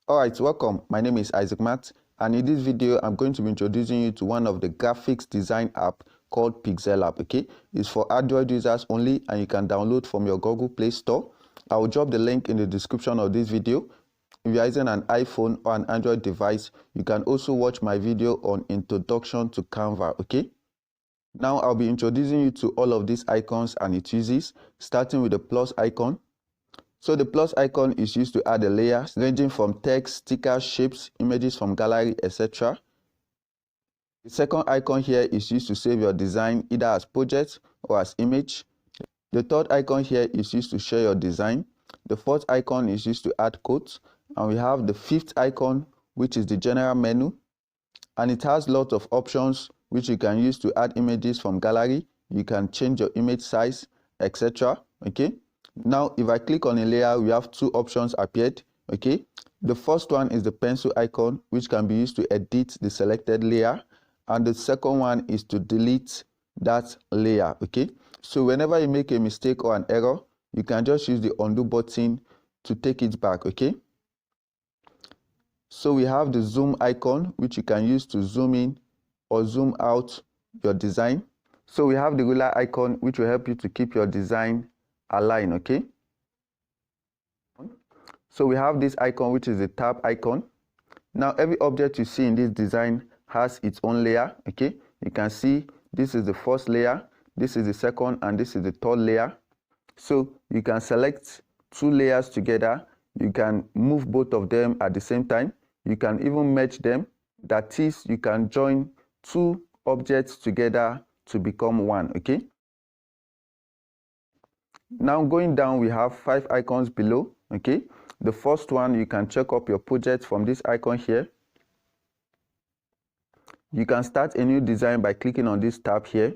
Alright, welcome. My name is Isaac Matt, and in this video I'm going to be introducing you to one of the graphics design app called Pixel app. Okay, it's for Android users only, and you can download from your Google Play Store. I will drop the link in the description of this video. If you're using an iPhone or an Android device, you can also watch my video on Introduction to Canva. Okay, now I'll be introducing you to all of these icons and its uses, starting with the plus icon. So the plus icon is used to add the layers ranging from text, stickers, shapes, images from gallery, etc. The second icon here is used to save your design either as project or as image. The third icon here is used to share your design. The fourth icon is used to add quotes. And we have the fifth icon, which is the general menu. And it has lots of options which you can use to add images from gallery. You can change your image size, etc. Okay. Now, if I click on a layer, we have two options appeared. Okay, the first one is the pencil icon, which can be used to edit the selected layer, and the second one is to delete that layer. Okay, so whenever you make a mistake or an error, you can just use the undo button to take it back. Okay, so we have the zoom icon, which you can use to zoom in or zoom out your design. So we have the ruler icon, which will help you to keep your design align. Okay, so we have this icon, which is the tab icon. Now every object you see in this design has its own layer. Okay, you can see this is the first layer, this is the second, and this is the third layer. So you can select two layers together. You can move both of them at the same time. You can even merge them. That is, you can join two objects together to become one. Okay, now going down, we have 5 icons below. Okay, the first one, you can check up your project from this icon here. You can start a new design by clicking on this tab here.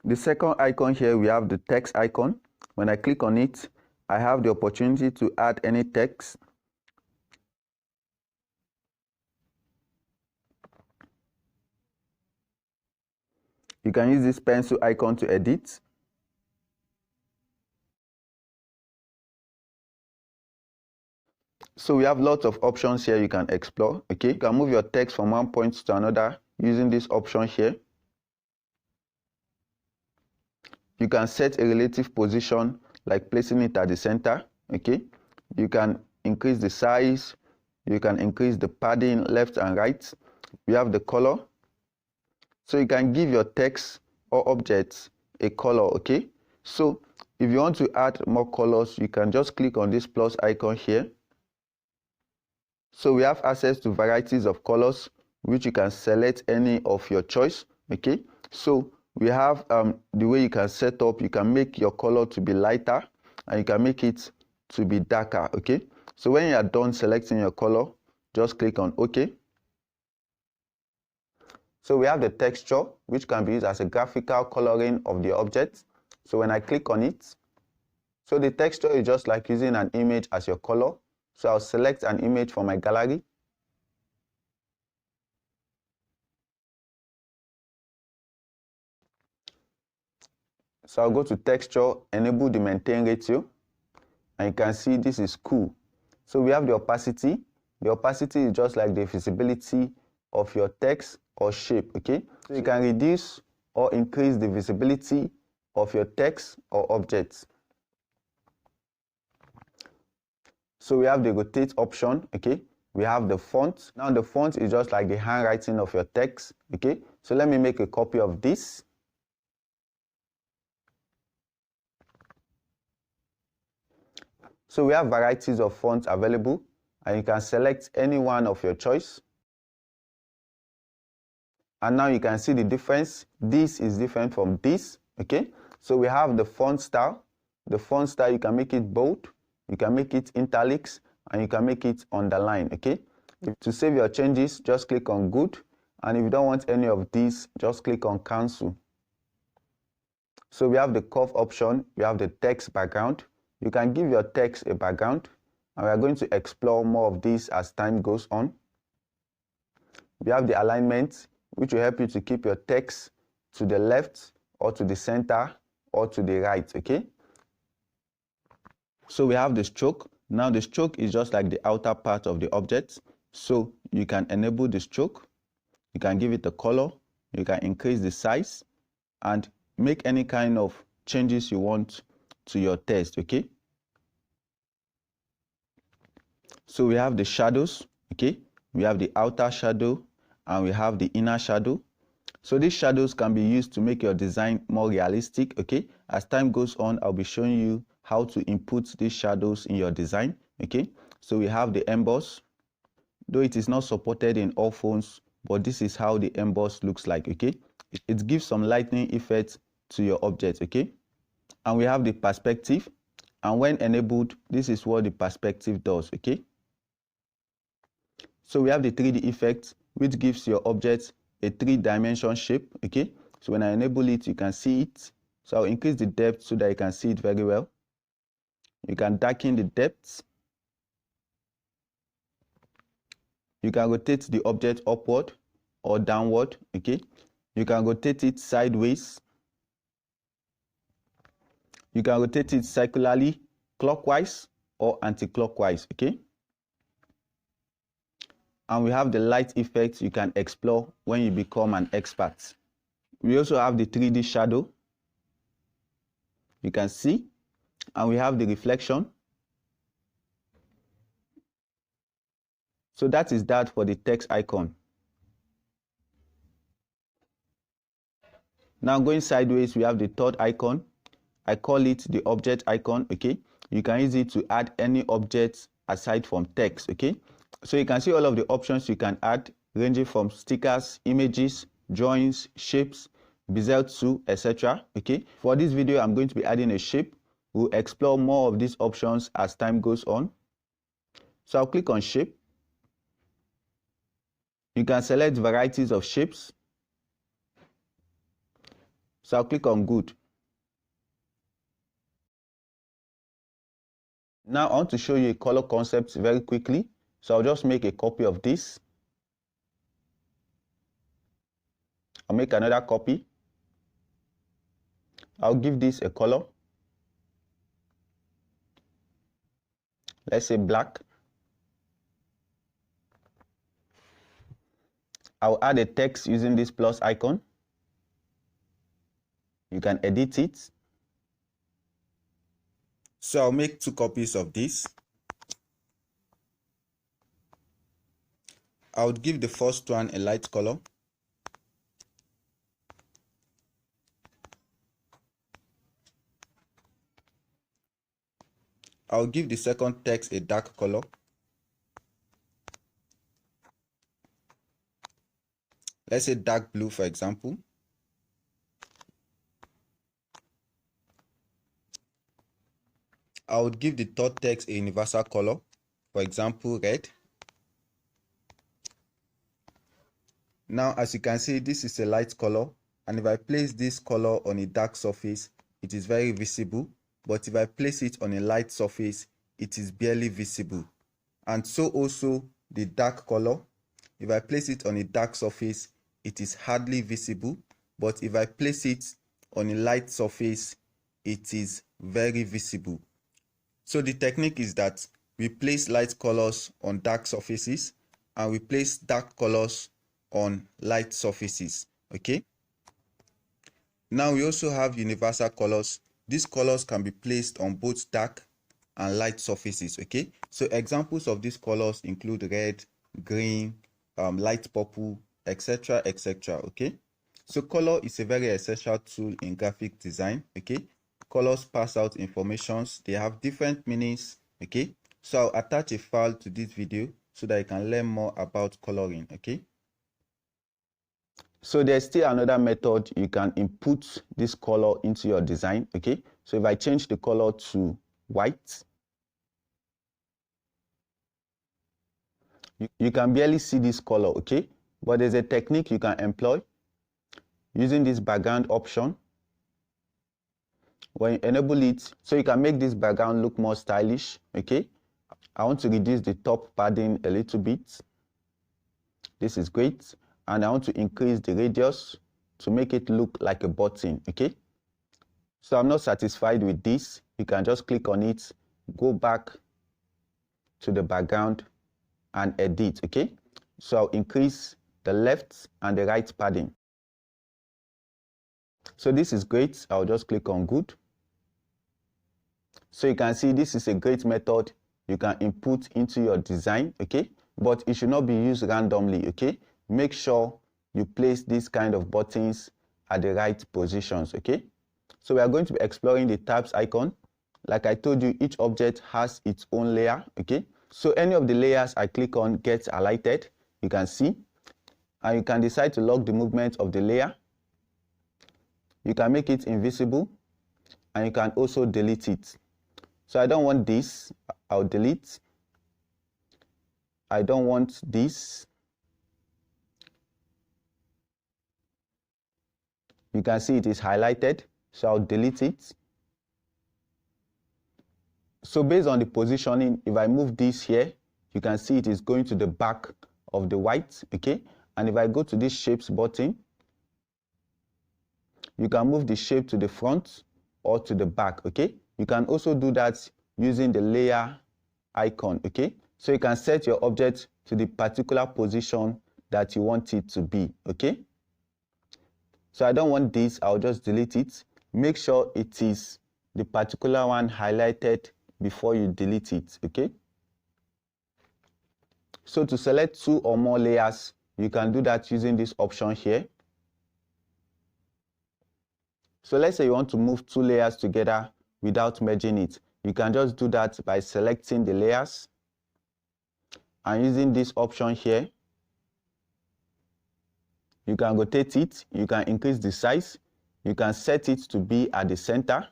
The second icon here, we have the text icon. When I click on it, I have the opportunity to add any text. You can use this pencil icon to edit. So we have lots of options here you can explore. Okay, you can move your text from one point to another using this option here. You can set a relative position, like placing it at the center. Okay, you can increase the size, you can increase the padding left and right. We have the color, so you can give your text or objects a color. Okay, so if you want to add more colors, you can just click on this plus icon here. So we have access to varieties of colors, which you can select any of your choice. Okay, so we have the way you can set up. You can make your color to be lighter, and you can make it to be darker. Okay, so when you are done selecting your color, just click on OK. So we have the texture, which can be used as a graphical coloring of the object. So when I click on it, so the texture is just like using an image as your color. So I'll select an image from my gallery. So I'll go to texture, enable the maintain ratio, and you can see this is cool. So we have the opacity. The opacity is just like the visibility of your text or shape. Okay, so you can reduce or increase the visibility of your text or objects. So we have the rotate option. Okay, we have the font. Now the font is just like the handwriting of your text. Okay, so let me make a copy of this. So we have varieties of fonts available, and you can select any one of your choice. And now you can see the difference. This is different from this. Okay, so we have the font style. The font style, you can make it bold, you can make it italics, and you can make it underline. Okay, to save your changes, just click on good, and if you don't want any of these, just click on cancel. So we have the curve option, we have the text background. You can give your text a background, and we are going to explore more of this as time goes on. We have the alignment, which will help you to keep your text to the left or to the center or to the right. Okay, So we have the stroke. Now the stroke is just like the outer part of the object. So you can enable the stroke, you can give it a color, you can increase the size and make any kind of changes you want to your text, okay? So we have the shadows, okay? We have the outer shadow and we have the inner shadow. So these shadows can be used to make your design more realistic, okay? As time goes on, I'll be showing you how to input these shadows in your design, okay? So we have the emboss. Though it is not supported in all phones, but this is how the emboss looks like, okay? It gives some lightning effect to your object, okay? And we have the perspective. And when enabled, this is what the perspective does, okay? So we have the 3D effect, which gives your object a 3-dimension shape, okay? So when I enable it, you can see it. So I'll increase the depth so that you can see it very well. You can darken the depth. You can rotate the object upward or downward, okay? You can rotate it sideways. You can rotate it circularly, clockwise or anti-clockwise, okay? And we have the light effect you can explore when you become an expert. We also have the 3D shadow. You can see. And we have the reflection. So that is that for the text icon. Now going sideways, we have the third icon. I call it the object icon, okay? You can use it to add any object aside from text, okay? So you can see all of the options you can add, ranging from stickers, images, drawings, shapes, bezel tool, etc. Okay? For this video, I'm going to be adding a shape. We'll explore more of these options as time goes on. So I'll click on shape. You can select varieties of shapes. So I'll click on good. Now I want to show you a color concept very quickly. So I'll just make a copy of this. I'll make another copy. I'll give this a color. Let's say black. I'll add a text using this plus icon. You can edit it. So I'll make 2 copies of this. I would give the first one a light color. I'll give the second text a dark color. Let's say dark blue, for example. I would give the third text a universal color, for example, red. Now, as you can see, this is a light color, and if I place this color on a dark surface, it is very visible, but if I place it on a light surface, it is barely visible. And so also the dark color, if I place it on a dark surface, it is hardly visible, but if I place it on a light surface, it is very visible. So the technique is that we place light colors on dark surfaces and we place dark colors on light surfaces, okay? Now we also have universal colors. These colors can be placed on both dark and light surfaces, okay? So examples of these colors include red, green, light purple, etc., etc., okay? So color is a very essential tool in graphic design, okay? Colors pass out informations. They have different meanings, okay? So I'll attach a file to this video so that you can learn more about coloring, okay? So there's still another method you can input this color into your design, okay? So if I change the color to white, you can barely see this color, okay? But there's a technique you can employ using this background option. When you enable it, so you can make this background look more stylish, okay? I want to reduce the top padding a little bit. This is great. And I want to increase the radius to make it look like a button, okay? So I'm not satisfied with this. You can just click on it, go back to the background and edit. Okay, so I'll increase the left and the right padding. So this is great. I'll just click on good. So you can see this is a great method you can input into your design, okay? But it should not be used randomly, okay? Make sure you place these kind of buttons at the right positions, okay? So we are going to be exploring the tabs icon. Like I told you, each object has its own layer, okay? So any of the layers I click on gets highlighted, you can see. And you can decide to lock the movement of the layer. You can make it invisible, and you can also delete it. So I don't want this, I'll delete. I don't want this. You can see it is highlighted, so I'll delete it. So based on the positioning, if I move this here, you can see it is going to the back of the white, okay? And if I go to this shapes button, you can move the shape to the front or to the back, okay? You can also do that using the layer icon, okay? So you can set your object to the particular position that you want it to be, okay? So I don't want this, I'll just delete it. Make sure it is the particular one highlighted before you delete it, okay? So to select 2 or more layers, you can do that using this option here. So let's say you want to move 2 layers together without merging it. You can just do that by selecting the layers and using this option here. You can rotate it, you can increase the size, you can set it to be at the center.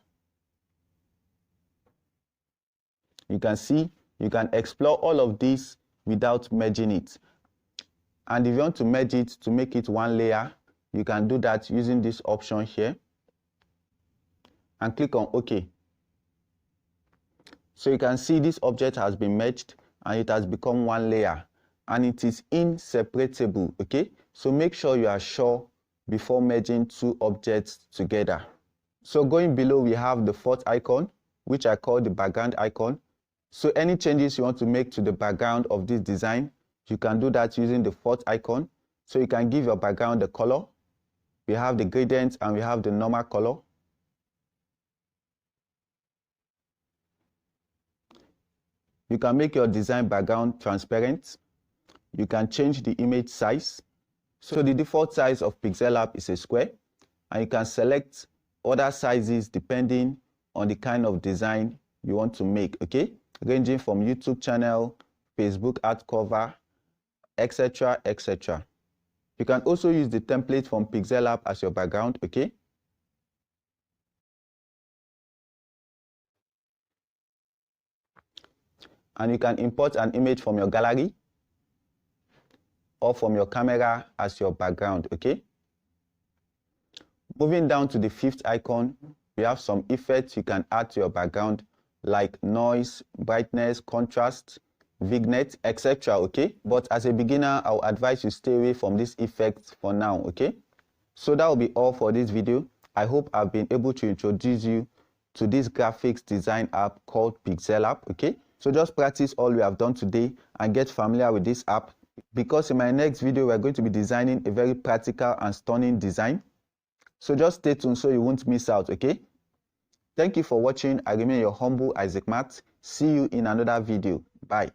You can see, you can explore all of this without merging it. And if you want to merge it to make it 1 layer, you can do that using this option here and click on OK. So you can see this object has been merged and it has become 1 layer and it is inseparable, okay? So make sure you are sure before merging 2 objects together. So going below, we have the 4th icon, which I call the background icon. So any changes you want to make to the background of this design, you can do that using the 4th icon. So you can give your background the color. We have the gradient and we have the normal color. You can make your design background transparent. You can change the image size. So the default size of Pixel Lab is a square, and you can select other sizes depending on the kind of design you want to make, okay? Ranging from YouTube channel, Facebook art cover, etc., etc. You can also use the template from Pixel Lab as your background, okay? And you can import an image from your gallery or from your camera as your background, okay? Moving down to the 5th icon, we have some effects you can add to your background like noise, brightness, contrast, vignette, etc., okay? But as a beginner, I'll advise you stay away from these effects for now, okay? So that will be all for this video. I hope I've been able to introduce you to this graphics design app called Pixel Lab, okay? So just practice all we have done today and get familiar with this app, because in my next video, we're going to be designing a very practical and stunning design. So just stay tuned so you won't miss out, okay? Thank you for watching. I remain your humble Isaac Matt. See you in another video. Bye.